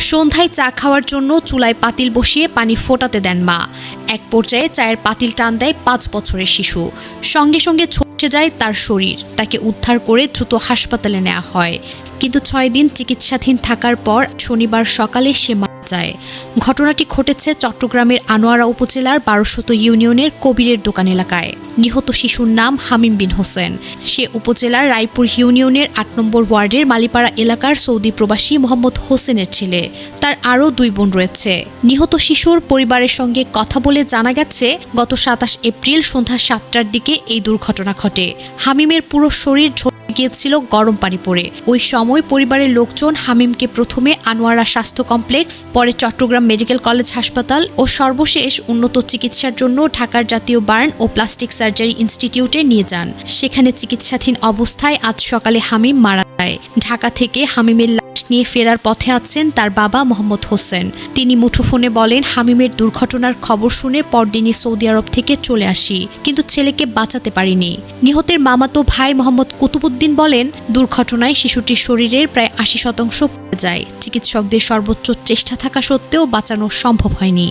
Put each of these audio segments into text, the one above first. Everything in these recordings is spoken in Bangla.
সন্ধ্যায় চা খাওয়ার জন্য চুলায় পাতিল বসিয়ে পানি ফোটাতে দেন মা। এক পর্যায়ে চায়ের পাতিল টান দেয় ৫ বছরের শিশু। সঙ্গে সঙ্গে ছুটে যায় তার শরীর। তাকে উদ্ধার করে দ্রুত হাসপাতালে নেওয়া হয়, কিন্তু ৬ দিন চিকিৎসাধীন থাকার পর শনিবার সকালে সে মারা যায়। ঘটনাটি ঘটেছে চট্টগ্রামের আনোয়ারা উপজেলার ১২শত ইউনিয়নের কবিরের দোকান এলাকায়। নিহত শিশুর নাম হামিম বিন হোসেন। সে উপজেলার রায়পুর ইউনিয়নের ৮ নম্বর ওয়ার্ডের মালিপাড়া এলাকার সৌদি প্রবাসী মোহাম্মদ হোসেনের ছেলে। তার আরও 2 বোন রয়েছে। নিহত শিশুর পরিবারের সঙ্গে কথা বলে জানা গেছে, গত ২৭ এপ্রিল সন্ধ্যা ৭টার দিকে এই দুর্ঘটনা ঘটে। হামিমের পুরো শরীর গিয়েছিল গরম পানি পড়ে। ওই সময় পরিবারের লোকজন হামিমকে প্রথমে আনোয়ারা স্বাস্থ্য কমপ্লেক্স, পরে চট্টগ্রাম মেডিকেল কলেজ হাসপাতাল ও সর্বশেষ উন্নত চিকিৎসার জন্য ঢাকার জাতীয় বার্ন ও প্লাস্টিক সার্জারি ইনস্টিটিউটে নিয়ে যান। সেখানে চিকিৎসাধীন অবস্থায় আজ সকালে হামিম মারা যায়। ঢাকা থেকে হামিমের লাশ নিয়ে ফেরার পথে আছেন তার বাবা মোহাম্মদ হোসেন। তিনি মুঠোফোনে বলেন, হামিমের দুর্ঘটনার খবর শুনে পরদিনই সৌদি আরব থেকে চলে আসি, কিন্তু ছেলেকে বাঁচাতে পারিনি। নিহতের মামাতো ভাই মোহাম্মদ কুতুবুদ্দিন বলেন, দুর্ঘটনায় শিশুটির শরীরের প্রায় ৮০% পড়ে যায়। চিকিৎসকদের সর্বোচ্চ চেষ্টা থাকা সত্ত্বেও বাঁচানো সম্ভব হয়নি।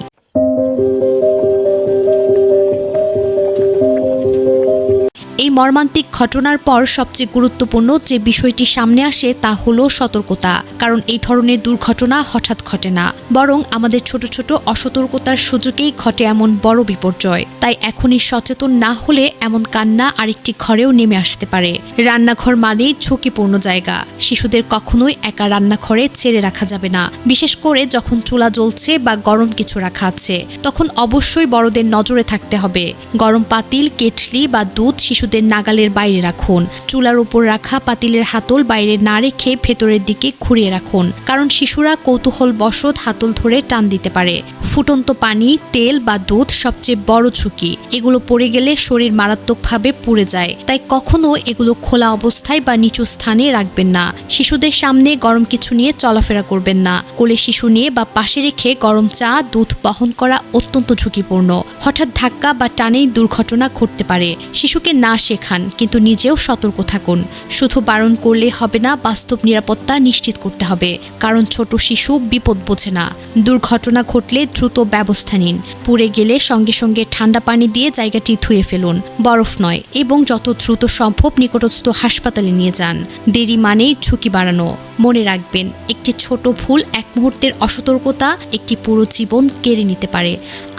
এই মর্মান্তিক ঘটনার পর সবচেয়ে গুরুত্বপূর্ণ যে বিষয়টি সামনে আসে তা হলো সতর্কতা। কারণ এই ধরনের দুর্ঘটনা হঠাৎ ঘটে না, বরং আমাদের ছোট ছোট অসতর্কতার সুযোগেই ঘটে এমন বড় বিপর্যয়। তাই এখনই সচেতন না হলে এমন কান্না আরেকটি ঘরেও নেমে আসতে পারে। রান্নাঘর মানেই ঝুঁকিপূর্ণ জায়গা। শিশুদের কখনোই একা রান্নাঘরে ছেড়ে রাখা যাবে না। বিশেষ করে যখন চুলা জ্বলছে বা গরম কিছু রাখা আছে, তখন অবশ্যই বড়দের নজরে থাকতে হবে। গরম পাতিল, কেটলি বা দুধ শিশুদের নাগালের বাইরে রাখুন। চুলার উপর রাখা পাতিলের হাতল বাইরে না রেখে ভেতরের দিকে ঘুরিয়ে রাখুন, কারণ শিশুরা কৌতূহলবশত হাতল ধরে টান দিতে পারে। ফুটন্ত পানি, তেল বা দুধ সবচেয়ে বড় ঝুঁকি। এগুলো পড়ে গেলে শরীর মারাত্মকভাবে পুড়ে যায়। তাই কখনো এগুলো খোলা অবস্থায় বা নিচু স্থানে রাখবেন না। শিশুদের সামনে গরম কিছু নিয়ে চলাফেরা করবেন না। কোলে শিশু নিয়ে বা পাশে রেখে গরম চা, দুধ বহন করা অত্যন্ত ঝুঁকিপূর্ণ। হঠাৎ ধাক্কা বা টানেই দুর্ঘটনা ঘটতে পারে। শিশুকে না শেখান, কিন্তু নিজেও সতর্ক থাকুন। শুধু বারণ করলে হবে না, বাস্তব নিরাপত্তা নিশ্চিত করতে হবে। কারণ ছোট শিশু বিপদ বোঝে না। দুর্ঘটনা ঘটলে দ্রুত ব্যবস্থা নিন। পুড়ে গেলে সঙ্গে সঙ্গে ঠান্ডা পানি দিয়ে জায়গাটি ধুয়ে ফেলুন, বরফ নয়, এবং যত দ্রুত সম্ভব নিকটস্থ হাসপাতালে নিয়ে যান। দেরি মানেই ঝুঁকি বাড়ানো। মনে রাখবেন, একটি ছোট ভুল, এক মুহূর্তের অসতর্কতা একটি পুরো জীবন কেড়ে নিতে পারে।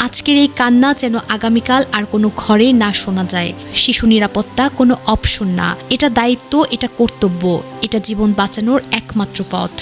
আজকের এই কান্না যেন আগামীকাল আর কোনো ঘরে না শোনা যায়। শিশু নিরাপত্তা কোনো অপশন না, এটা দায়িত্ব, এটা কর্তব্য, এটা জীবন বাঁচানোর একমাত্র পথ।